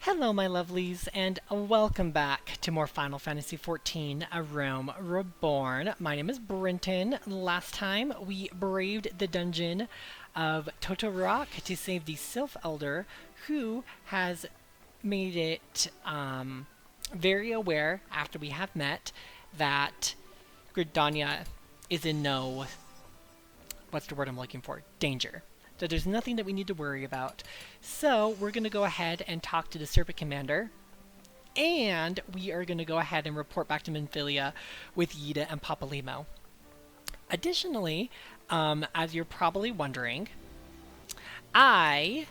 Hello, my lovelies, and welcome back to more Final Fantasy XIV, A Realm Reborn. My name is Brenton. Last time, we braved the dungeon of Totorak to save the Sylph Elder, who has made it very aware, after we have met, that Gridania is in no, what's the word I'm looking for, danger. So there's nothing that we need to worry about. So we're going to go ahead and talk to the Serpent Commander. And we are going to go ahead and report back to Minfilia with Yida and Papalimo. Additionally, as you're probably wondering, I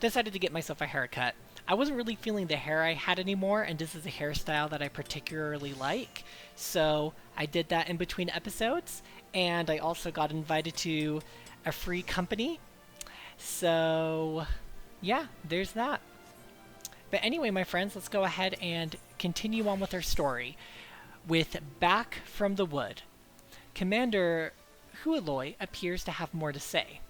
decided to get myself a haircut. I wasn't really feeling the hair I had anymore, and this is a hairstyle that I particularly like. So I did that in between episodes, and I also got invited to a free company. So, yeah, there's that. But anyway, my friends, let's go ahead and continue on with our story with Back from the Wood. Commander Hualoy appears to have more to say.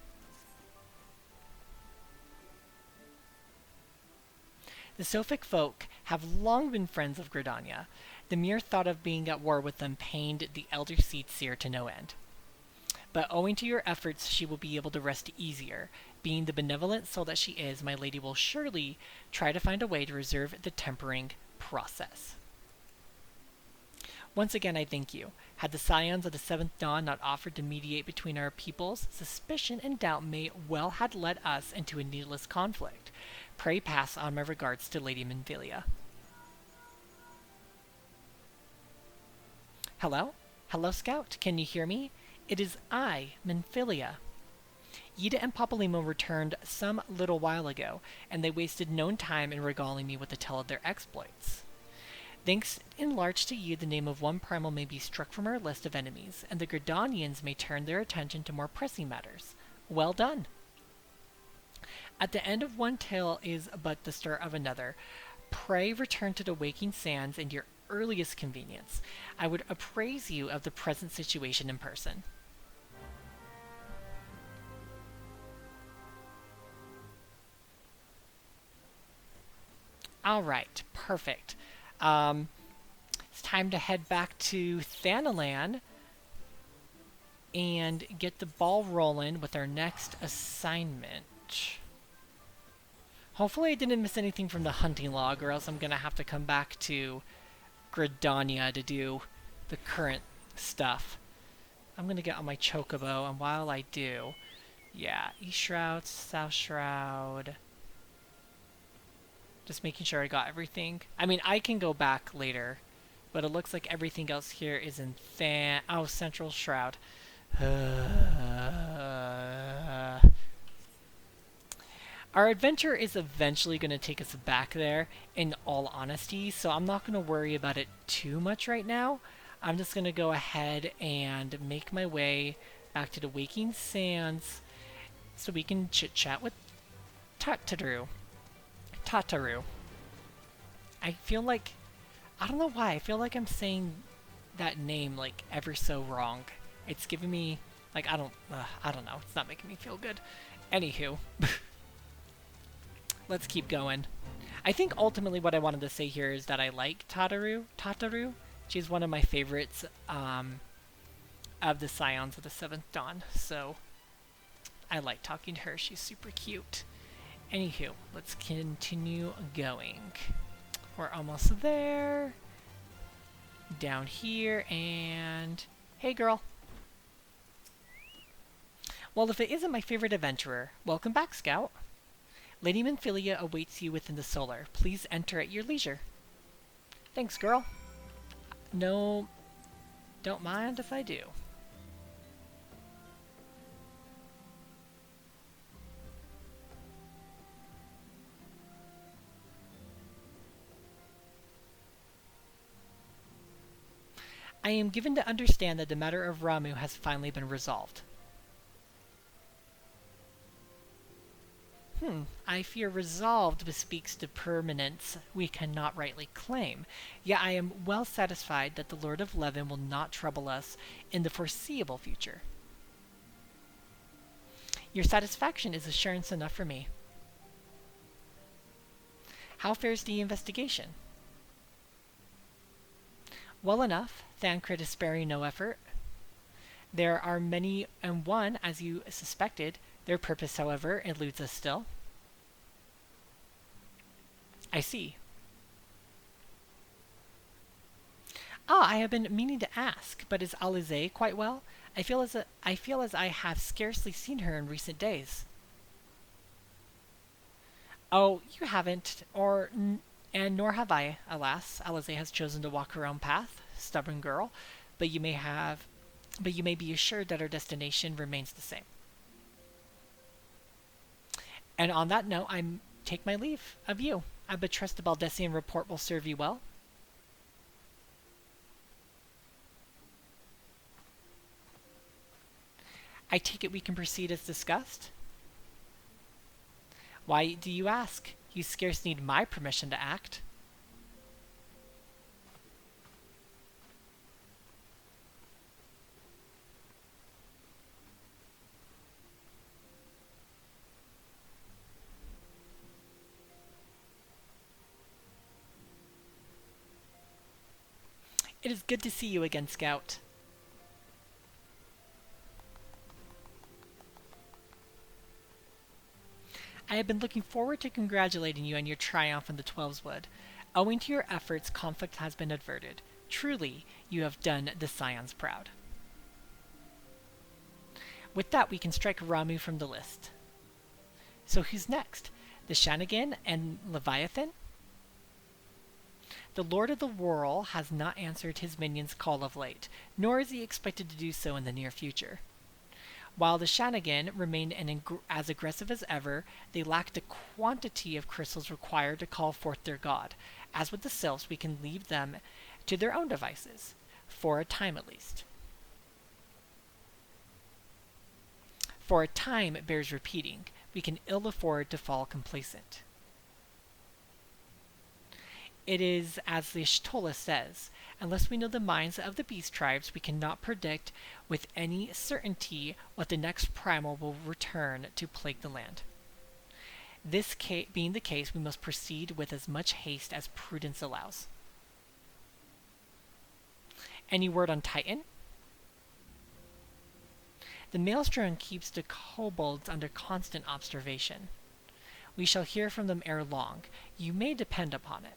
The Sophic folk have long been friends of Gridania. The mere thought of being at war with them pained the Elder Seed Seer to no end. But owing to your efforts, she will be able to rest easier. Being the benevolent soul that she is, my lady will surely try to find a way to reserve the tempering process. Once again, I thank you. Had the Scions of the Seventh Dawn not offered to mediate between our peoples, suspicion and doubt may well have led us into a needless conflict. Pray pass on my regards to Lady Minfilia. Hello? Hello, Scout. Can you hear me? It is I, Minfilia. Yida and Papalimo returned some little while ago, and they wasted no time in regaling me with a tale of their exploits. Thanks in large to you, the name of one primal may be struck from our list of enemies, and the Gridanians may turn their attention to more pressing matters. Well done! At the end of one tale is but the start of another. Pray return to the waking sands in your earliest convenience. I would appraise you of the present situation in person. Alright, perfect. It's time to head back to Thanalan and get the ball rolling with our next assignment. Hopefully I didn't miss anything from the hunting log, or else I'm gonna have to come back to Gridania to do the current stuff. I'm gonna get on my chocobo, and while I do, yeah, East Shroud, South Shroud. Just making sure I got everything. I mean, I can go back later, but it looks like everything else here is in Central Shroud. Our adventure is eventually going to take us back there, in all honesty, so I'm not going to worry about it too much right now. I'm just going to go ahead and make my way back to the Waking Sands so we can chit-chat with Tataru. I feel like, I don't know why, I feel like I'm saying that name like ever so wrong. It's giving me, like, I don't know, it's not making me feel good. Anywho. Let's keep going. I think ultimately what I wanted to say here is that I like Tataru. She's one of my favorites of the Scions of the Seventh Dawn, so I like talking to her. She's super cute. Anywho, let's continue going. We're almost there. Down here, and hey girl. Well, if it isn't my favorite adventurer, welcome back, Scout. Lady Minfilia awaits you within the solar. Please enter at your leisure. Thanks, girl. No, don't mind if I do. I am given to understand that the matter of Ramuh has finally been resolved. I fear resolved bespeaks the permanence we cannot rightly claim. Yet I am well satisfied that the Lord of Levin will not trouble us in the foreseeable future. Your satisfaction is assurance enough for me. How fares the investigation? Well enough. Thancred is sparing no effort. There are many and one, as you suspected. Their purpose, however, eludes us still. I see. Ah, I have been meaning to ask, but is Alize quite well? I feel as I have scarcely seen her in recent days. Oh, you haven't, and nor have I, alas. Alize has chosen to walk her own path, stubborn girl, but you may be assured that her destination remains the same. And on that note, I take my leave of you. I trust the Baldessian report will serve you well. I take it we can proceed as discussed? Why do you ask? You scarce need my permission to act. It is good to see you again, Scout. I have been looking forward to congratulating you on your triumph in the Twelveswood. Owing to your efforts, conflict has been averted. Truly, you have done the Scions proud. With that, we can strike Ramu from the list. So who's next? The Shanigan and Leviathan? The Lord of the Whirl has not answered his minions' call of late, nor is he expected to do so in the near future. While the Shanigan remained as aggressive as ever, they lacked the quantity of crystals required to call forth their god. As with the Sylphs, we can leave them to their own devices, for a time at least. For a time, it bears repeating. We can ill afford to fall complacent. It is as the Shtola says, unless we know the minds of the beast tribes, we cannot predict with any certainty what the next primal will return to plague the land. This being the case, we must proceed with as much haste as prudence allows. Any word on Titan? The Maelstrom keeps the kobolds under constant observation. We shall hear from them ere long. You may depend upon it.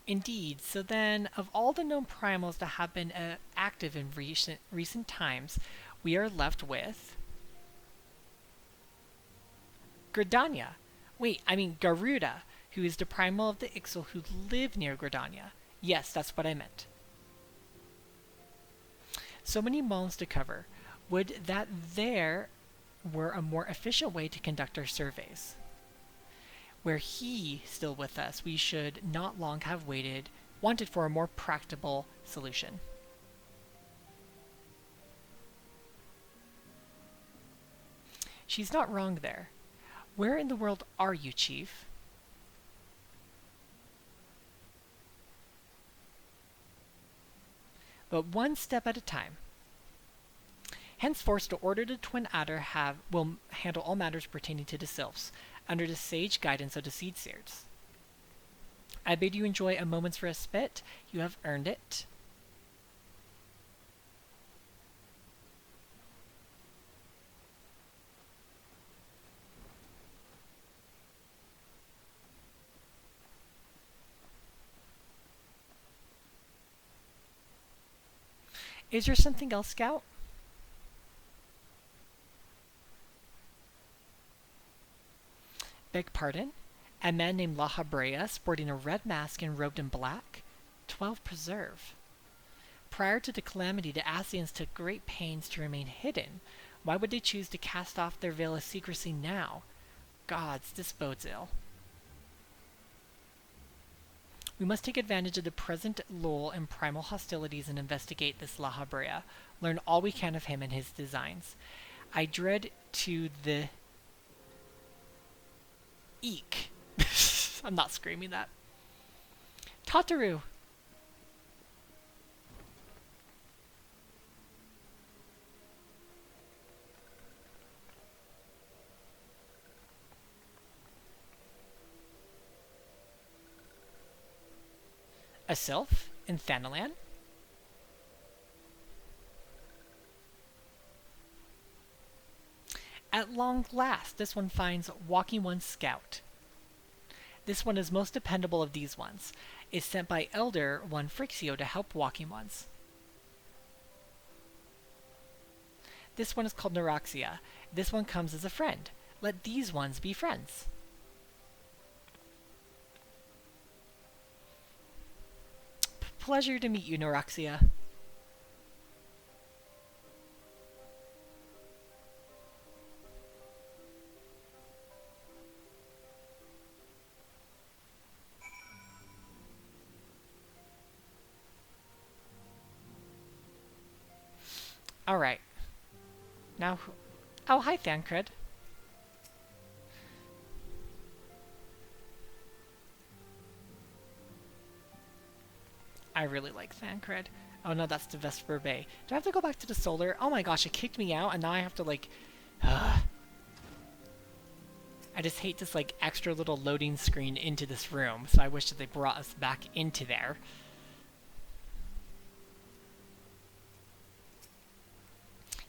Indeed, so then, of all the known primals that have been active in recent times, we are left with Gridania. Garuda, who is the primal of the Ixal who live near Gridania. Yes, that's what I meant. So many moons to cover. Would that there were a more efficient way to conduct our surveys. Were he still with us, we should not long have wanted for a more practicable solution. She's not wrong there. Where in the world are you, Chief? But one step at a time. Henceforth, the Order of the Twin Adder will handle all matters pertaining to the Sylphs, under the sage guidance of the Seed Seers. I bid you enjoy a moment's respite. You have earned it. Is there something else, Scout? Beg pardon? A man named La Habrea, sporting a red mask and robed in black? 12 preserve. Prior to the calamity, the Asians took great pains to remain hidden. Why would they choose to cast off their veil of secrecy now? Gods, this bodes ill. We must take advantage of the present lull in primal hostilities and investigate this La Habrea. Learn all we can of him and his designs. I dread to the... Eek. I'm not screaming that. Tataru. A sylph in Thanalan? At long last, this one finds Walking One's Scout. This one is most dependable of these ones. Is sent by Elder One Frixio to help Walking Ones. This one is called Neuraxia. This one comes as a friend. Let these ones be friends. Pleasure to meet you, Neuraxia. Alright. Now, oh, hi, Thancred. I really like Thancred. Oh no, that's the Vesper Bay. Do I have to go back to the Solar? Oh my gosh, it kicked me out, and now I have to, like... I just hate this, like, extra little loading screen into this room, so I wish that they brought us back into there.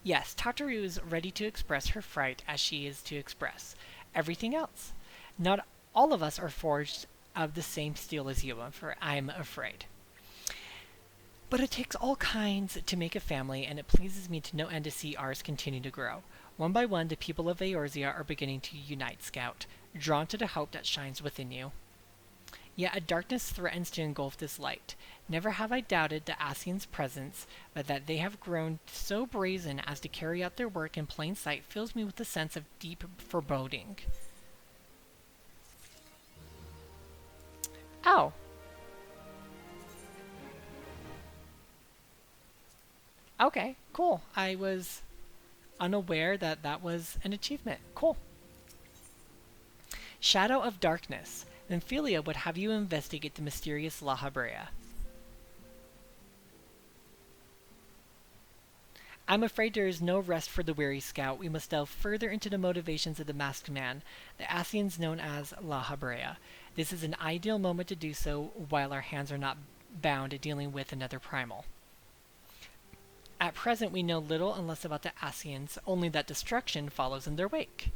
Yes, Tataru is ready to express her fright as she is to express everything else. Not all of us are forged of the same steel as you, for I'm afraid. But it takes all kinds to make a family, and it pleases me to no end to see ours continue to grow. One by one, the people of Eorzea are beginning to unite, Scout, drawn to the hope that shines within you. Yet a darkness threatens to engulf this light. Never have I doubted the Asian's presence, but that they have grown so brazen as to carry out their work in plain sight fills me with a sense of deep foreboding. Oh. Okay, cool. I was unaware that that was an achievement. Cool. Shadow of Darkness. Nymphelia would have you investigate the mysterious La Habrea. I'm afraid there is no rest for the weary Scout. We must delve further into the motivations of the masked man, the Asians known as La Habrea. This is an ideal moment to do so while our hands are not bound dealing with another primal. At present we know little and less about the Asians, only that destruction follows in their wake.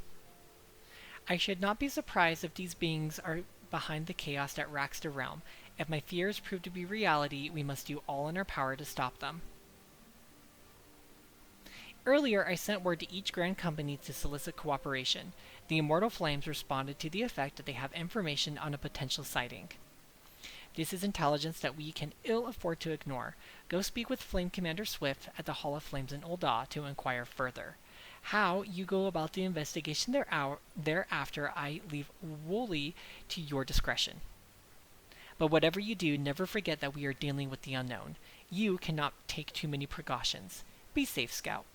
I should not be surprised if these beings are behind the chaos that racks the realm. If my fears prove to be reality, we must do all in our power to stop them. Earlier, I sent word to each Grand Company to solicit cooperation. The Immortal Flames responded to the effect that they have information on a potential sighting. This is intelligence that we can ill afford to ignore. Go speak with Flame Commander Swift at the Hall of Flames in Ul'dah to inquire further. How you go about the investigation thereafter I leave wholly to your discretion. But whatever you do, never forget that we are dealing with the unknown. You cannot take too many precautions. Be safe, Scout.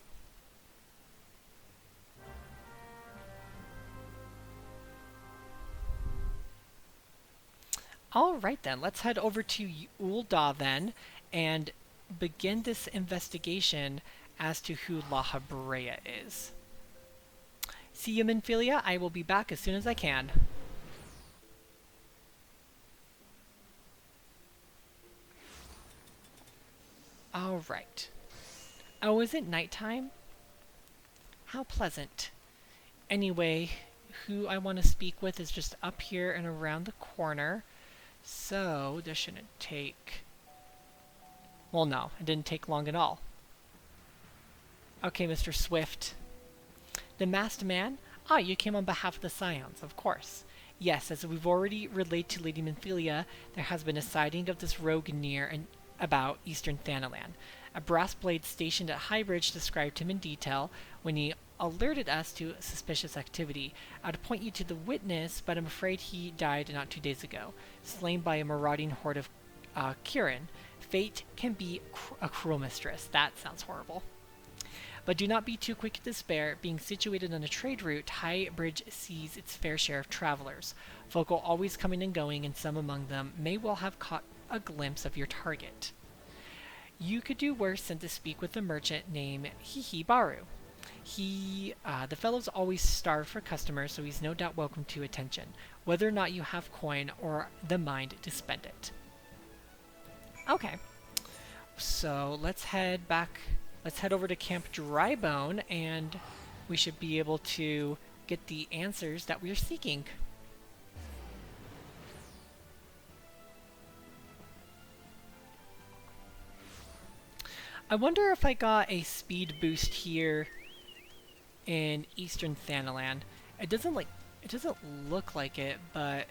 Alright then, let's head over to Ul'dah then, and begin this investigation as to who La Habrea is. See you, Nymphelia. I will be back as soon as I can. Alright. Oh, is it nighttime? How pleasant. Anyway, who I want to speak with is just up here and around the corner. So, this shouldn't take... Well, no, it didn't take long at all. Okay, Mr. Swift. The masked man? Ah, you came on behalf of the Scions, of course. Yes, as we've already relayed to Lady Nymphelia, there has been a sighting of this rogue near and about eastern Thanalan. A brass blade stationed at Highbridge described him in detail when he alerted us to suspicious activity. I'd point you to the witness, but I'm afraid he died not 2 days ago, slain by a marauding horde of Kirin. Fate can be a cruel mistress. That sounds horrible. But do not be too quick to despair. Being situated on a trade route, Highbridge sees its fair share of travelers. Folk are always coming and going, and some among them may well have caught a glimpse of your target. You could do worse than to speak with a merchant named Baru. The fellow's always starved for customers, so he's no doubt welcome to attention, whether or not you have coin or the mind to spend it. Okay. So let's head back. Let's head over to Camp Drybone, and we should be able to get the answers that we're seeking. I wonder if I got a speed boost here in Eastern Thanaland. It doesn't look like it, but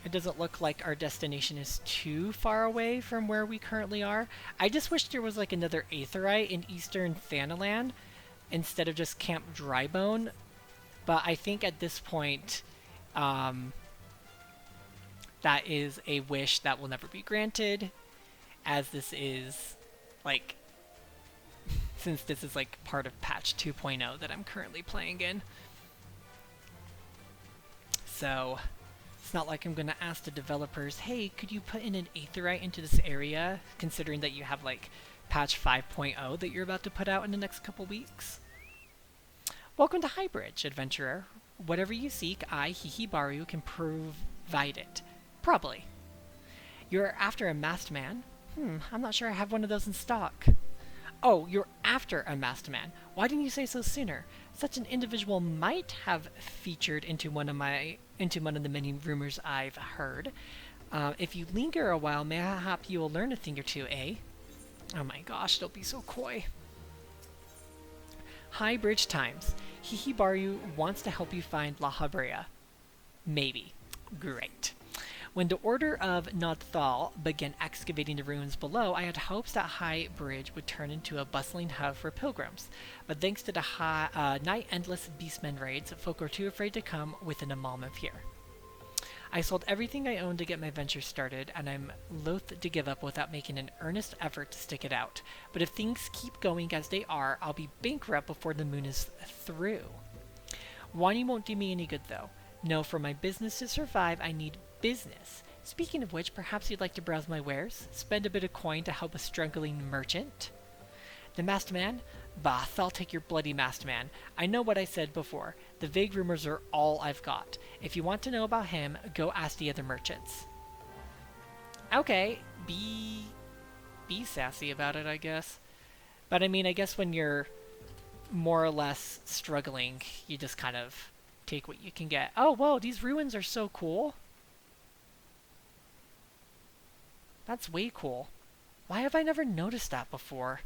it doesn't look like our destination is too far away from where we currently are. I just wish there was like another Aetheryte in Eastern Thanaland instead of just Camp Drybone. But I think at this point, that is a wish that will never be granted, as this is, like, since this is like part of patch 2.0 that I'm currently playing in. So it's not like I'm going to ask the developers, hey, could you put in an Aetheryte into this area, considering that you have like patch 5.0 that you're about to put out in the next couple weeks. Welcome to Highbridge, adventurer. Whatever you seek, I, Hihibaru, can provide it. Probably. You're after a masked man? I'm not sure I have one of those in stock. Oh, you're after a masked man. Why didn't you say so sooner? Such an individual might have featured into one of the many rumors I've heard. If you linger a while, mayhap you will learn a thing or two, eh? Oh my gosh, don't be so coy. Highbridge Times. Hihibaru wants to help you find La Habrea. Maybe. Great. When the Order of Nodthal began excavating the ruins below, I had hopes that Highbridge would turn into a bustling hub for pilgrims. But thanks to the night-endless beastmen raids, folk are too afraid to come within a mile of here. I sold everything I owned to get my venture started, and I'm loath to give up without making an earnest effort to stick it out. But if things keep going as they are, I'll be bankrupt before the moon is through. Whining won't do me any good, though. No, for my business to survive, I need business. Speaking of which, perhaps you'd like to browse my wares? Spend a bit of coin to help a struggling merchant? The masked man? Bah, I'll take your bloody masked man. I know what I said before. The vague rumors are all I've got. If you want to know about him, go ask the other merchants. Okay, be sassy about it, I guess. But I mean, I guess when you're more or less struggling, you just kind of take what you can get. Oh, whoa, these ruins are so cool. That's way cool. Why have I never noticed that before?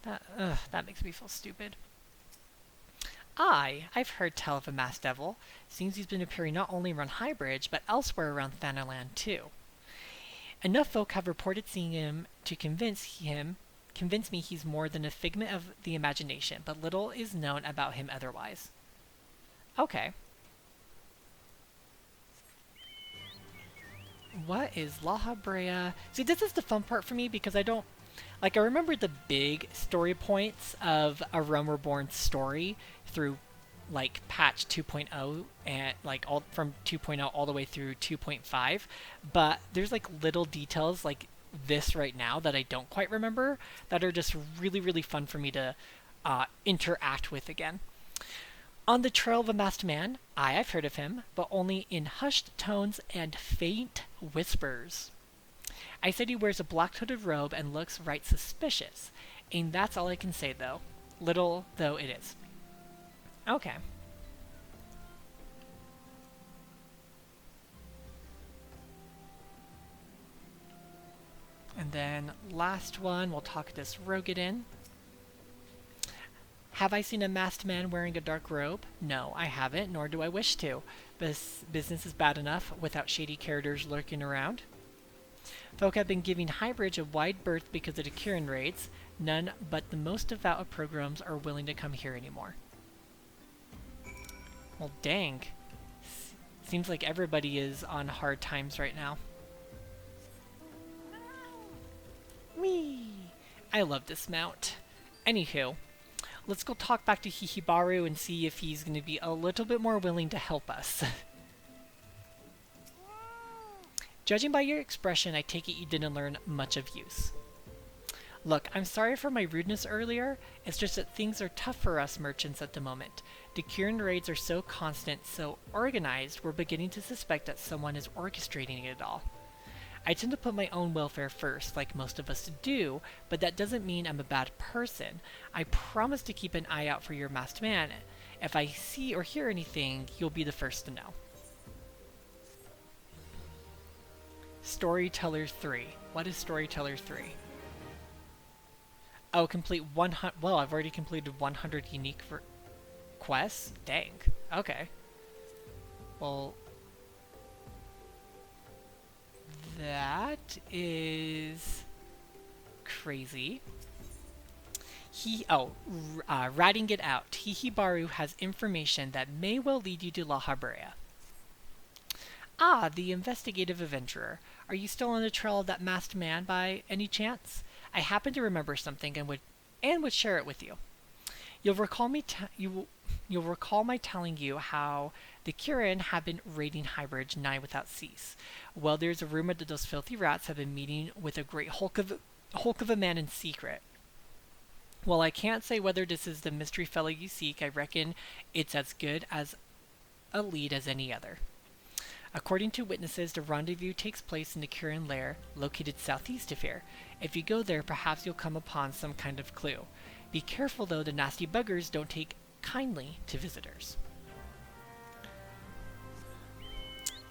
That makes me feel stupid. I've heard tell of a masked devil. Seems he's been appearing not only around Highbridge, but elsewhere around Thanaland too. Enough folk have reported seeing him to convince me he's more than a figment of the imagination, but little is known about him otherwise. Okay. What is La Habrea? See, this is the fun part for me because I don't... Like, I remember the big story points of A Realm Reborn story through, like, patch 2.0 and, like, all from 2.0 all the way through 2.5. But there's, like, little details like this right now that I don't quite remember that are just really, really fun for me to interact with again. On the trail of a masked man, I've heard of him, but only in hushed tones and faint whispers. I said he wears a black hooded robe and looks right suspicious. And that's all I can say, though. Little though it is. Okay. And then last one, we'll talk this Rogadin. Have I seen a masked man wearing a dark robe? No, I haven't, nor do I wish to. Business is bad enough without shady characters lurking around. Folk have been giving Highbridge a wide berth because of the Kirin raids. None but the most devout of pilgrims are willing to come here anymore. Well, dang. Seems like everybody is on hard times right now. Whee! I love this mount. Anywho, let's go talk back to Hihibaru and see if he's going to be a little bit more willing to help us. Judging by your expression, I take it you didn't learn much of use. Look, I'm sorry for my rudeness earlier. It's just that things are tough for us merchants at the moment. The Kirin raids are so constant, so organized, we're beginning to suspect that someone is orchestrating it all. I tend to put my own welfare first, like most of us do, but that doesn't mean I'm a bad person. I promise to keep an eye out for your masked man. If I see or hear anything, you'll be the first to know. Storyteller 3. What is Storyteller 3? Oh, complete 100. Well, I've already completed 100 unique quests? Dang. Okay. Well, that is crazy. Writing it out. Hihibaru has information that may well lead you to La Habrea. Ah, the investigative adventurer. Are you still on the trail of that masked man by any chance? I happen to remember something and would share it with you. You'll recall my telling you how the Kirin have been raiding Highbridge nigh without cease. Well, there's a rumor that those filthy rats have been meeting with a great hulk of a man in secret. Well, I can't say whether this is the mystery fellow you seek. I reckon it's as good as a lead as any other. According to witnesses, the rendezvous takes place in the Kirin lair, located southeast of here. If you go there, perhaps you'll come upon some kind of clue. Be careful, though, the nasty buggers don't take kindly to visitors.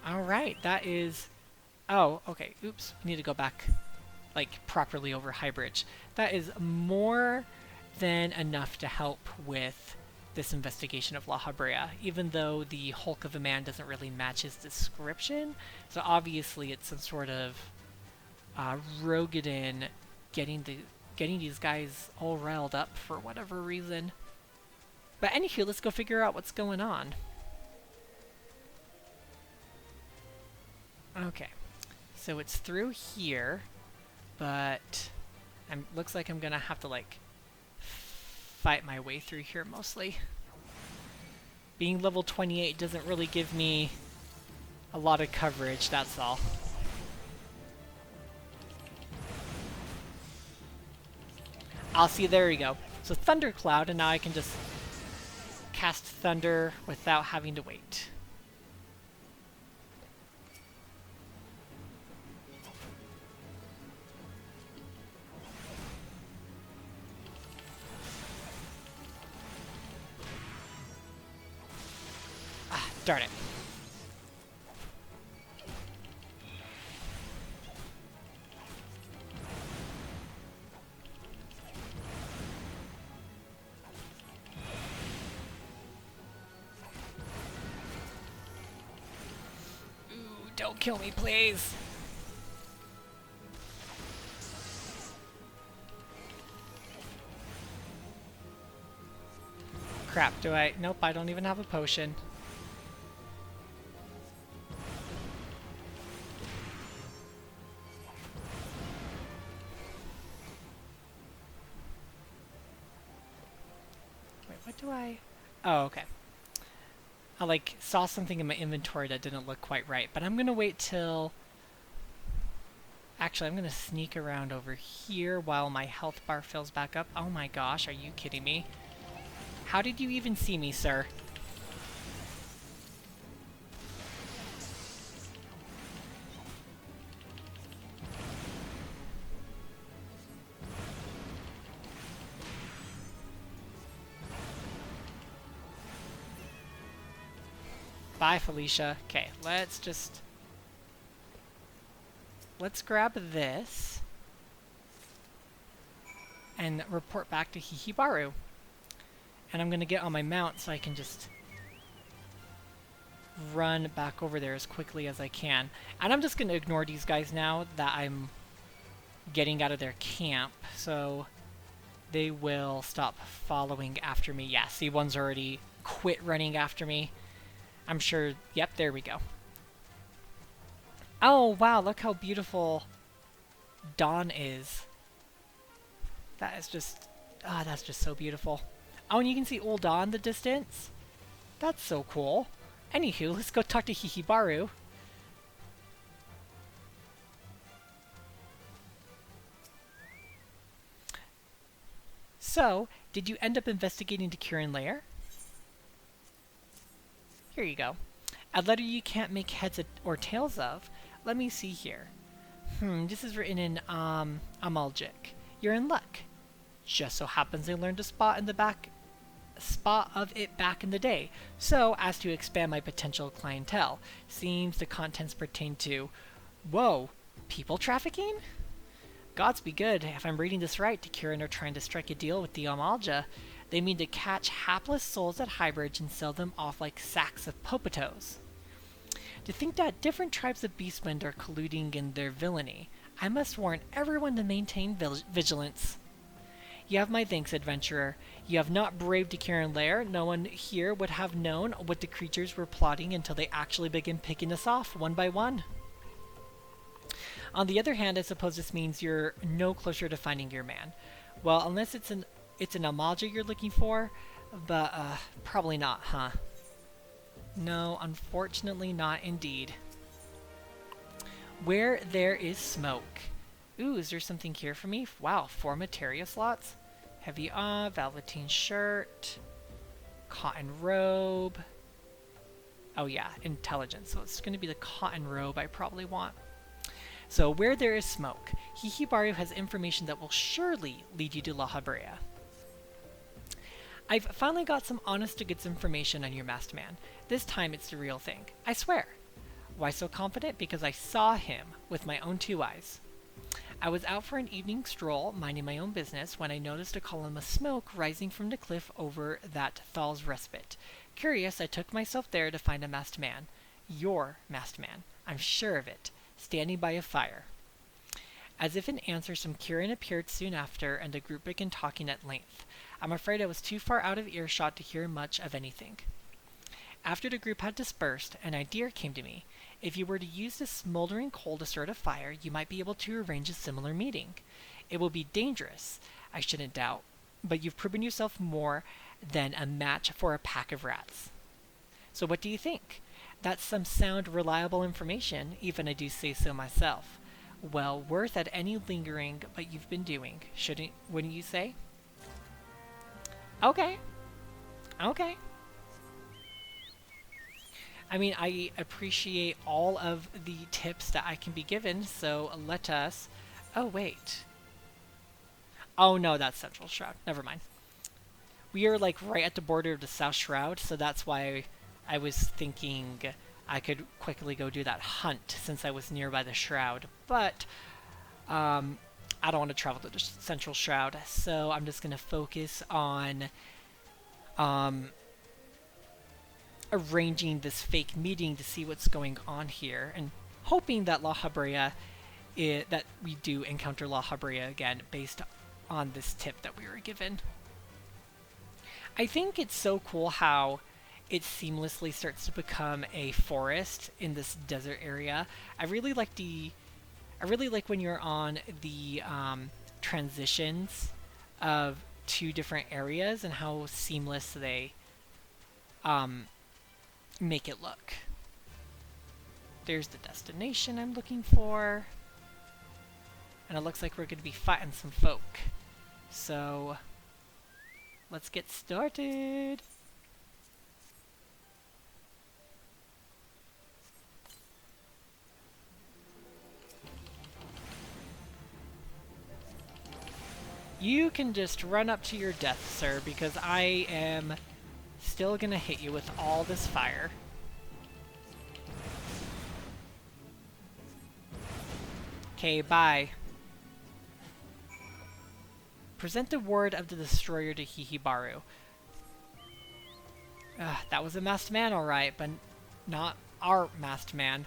Alright, that is... Oh, okay, oops, we need to go back, like, properly over Highbridge. That is more than enough to help with this investigation of La Habrea, even though the hulk of a man doesn't really match his description. So obviously it's some sort of Rogadin getting these guys all riled up for whatever reason. But anywho, let's go figure out what's going on. Okay, so it's through here, but looks like I'm gonna have to like fight my way through here mostly. Being level 28 doesn't really give me a lot of coverage, that's all. I'll see, there we go. So Thundercloud, and now I can just cast Thunder without having to wait. Darn it. Ooh, don't kill me, please. Crap, do I? Nope, I don't even have a potion. Oh, okay. I like saw something in my inventory that didn't look quite right, but I'm gonna wait till... Actually, I'm gonna sneak around over here while my health bar fills back up. Oh my gosh, are you kidding me? How did you even see me, sir? Bye, Felicia. Okay, let's grab this and report back to Hihibaru. And I'm gonna get on my mount so I can just run back over there as quickly as I can. And I'm just gonna ignore these guys now that I'm getting out of their camp, so they will stop following after me. Yeah, see, one's already quit running after me. I'm sure, yep, there we go. Oh, wow, look how beautiful dawn is. That is just, that's just so beautiful. Oh, and you can see Old Dawn in the distance. That's so cool. Anywho, let's go talk to Hihibaru. So, did you end up investigating the Kirin lair? Here you go. A letter you can't make heads or tails of. Let me see here. This is written in Amaljic. You're in luck. Just so happens I learned a spot of it back in the day, so as to expand my potential clientele. Seems the contents pertain to, whoa, people trafficking? Gods be good, if I'm reading this right, Kirin are trying to strike a deal with the Amalja. They mean to catch hapless souls at Highbridge and sell them off like sacks of popotos. To think that different tribes of beastmen are colluding in their villainy, I must warn everyone to maintain vigilance. You have my thanks, adventurer. You have not braved Kirin Lair. No one here would have known what the creatures were plotting until they actually began picking us off, one by one. On the other hand, I suppose this means you're no closer to finding your man. Well, unless it's an Amalja you're looking for, but probably not, huh? No, unfortunately not indeed. Where there is smoke. Ooh, is there something here for me? Wow, 4 materia slots. Heavy velveteen shirt. Cotton robe. Oh yeah, intelligence. So it's going to be the cotton robe I probably want. So where there is smoke, Hihibaru has information that will surely lead you to La Habrea. I've finally got some honest-to-goodness information on your masked man. This time it's the real thing. I swear. Why so confident? Because I saw him with my own 2 eyes. I was out for an evening stroll, minding my own business, when I noticed a column of smoke rising from the cliff over that Thal's Respite. Curious, I took myself there to find a masked man. Your masked man. I'm sure of it. Standing by a fire. As if in answer, some Kirin appeared soon after, and the group began talking at length. I'm afraid I was too far out of earshot to hear much of anything. After the group had dispersed, an idea came to me. If you were to use this smoldering coal to start a fire, you might be able to arrange a similar meeting. It will be dangerous, I shouldn't doubt, but you've proven yourself more than a match for a pack of rats. So what do you think? That's some sound, reliable information, even I do say so myself. Well worth at any lingering but you've been doing, wouldn't you say? Okay. Okay. I mean, I appreciate all of the tips that I can be given, so let us... Oh, wait. Oh, no, that's Central Shroud. Never mind. We are, like, right at the border of the South Shroud, so that's why I was thinking I could quickly go do that hunt since I was nearby the Shroud. But, I don't want to travel to the Central Shroud, so I'm just going to focus on... arranging this fake meeting to see what's going on here, and hoping that La Habrea, that we do encounter La Habrea again based on this tip that we were given. I think it's so cool how it seamlessly starts to become a forest in this desert area. I really like when you're on the transitions of 2 different areas and how seamless they make it look. There's the destination I'm looking for. And it looks like we're going to be fighting some folk. So, let's get started. You can just run up to your death, sir, because I am still gonna hit you with all this fire. Okay, bye. Present the word of the destroyer to Hihibaru. That was a masked man, alright, but not our masked man.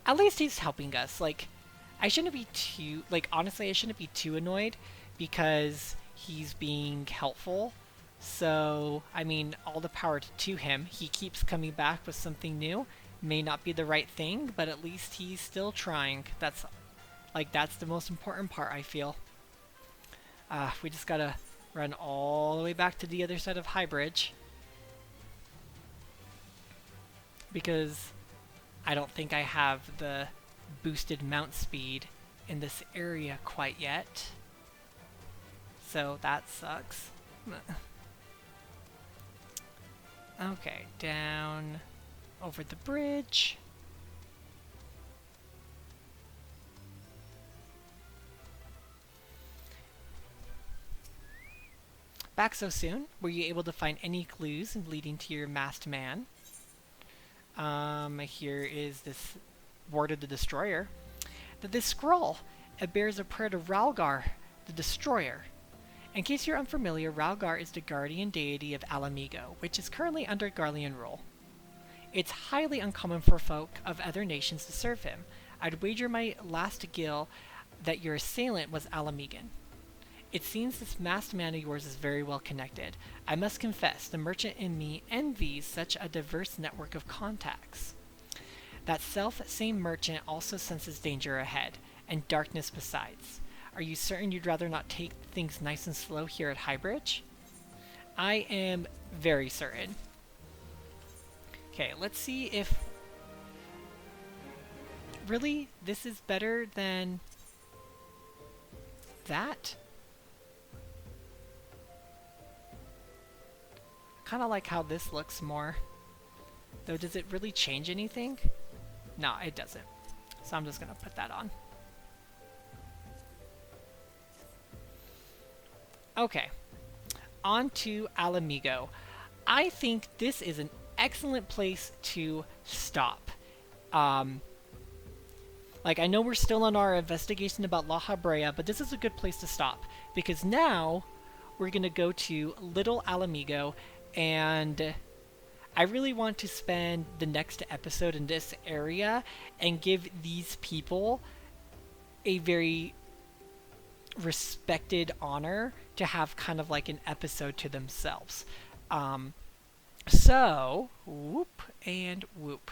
At least he's helping us. Like, I shouldn't be too... Like, honestly, I shouldn't be too annoyed because he's being helpful. So, I mean, all the power to him. He keeps coming back with something new. May not be the right thing, but at least he's still trying. That's the most important part, I feel. We just gotta run all the way back to the other side of Highbridge. Because I don't think I have the boosted mount speed in this area quite yet. So that sucks. Okay, down over the bridge. Back so soon? Were you able to find any clues leading to your masked man? Here is this Ward of the Destroyer. This scroll, it bears a prayer to Ralgar, the Destroyer. In case you're unfamiliar, Ralgar is the guardian deity of Alamigo, which is currently under Garlean rule. It's highly uncommon for folk of other nations to serve him. I'd wager my last gil that your assailant was Alamigan. It seems this masked man of yours is very well connected. I must confess, the merchant in me envies such a diverse network of contacts. That self-same merchant also senses danger ahead, and darkness besides. Are you certain you'd rather not take things nice and slow here at Highbridge? I am very certain. Okay, let's see if... Really? This is better than... that? Kind of like how this looks more. Though, does it really change anything? No, it doesn't. So I'm just going to put that on. Okay. On to Alamigo. I think this is an excellent place to stop. Like, I know we're still on our investigation about La Habrea, but this is a good place to stop. Because now, we're going to go to Little Alamigo, and I really want to spend the next episode in this area and give these people a very respected honor to have kind of like an episode to themselves. So, whoop and whoop.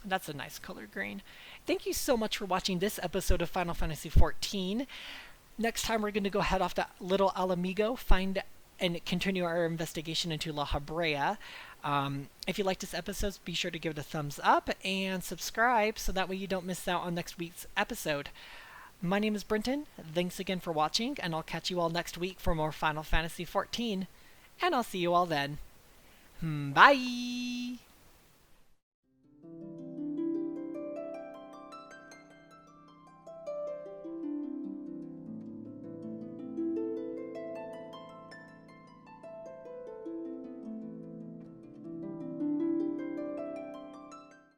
That's a nice color green. Thank you so much for watching this episode of Final Fantasy XIV. Next time we're going to go head off to Little Alamigo, find and continue our investigation into La Habrea. If you liked this episode, be sure to give it a thumbs up and subscribe so that way you don't miss out on next week's episode. My name is Brenton. Thanks again for watching, and I'll catch you all next week for more Final Fantasy XIV. And I'll see you all then. Bye!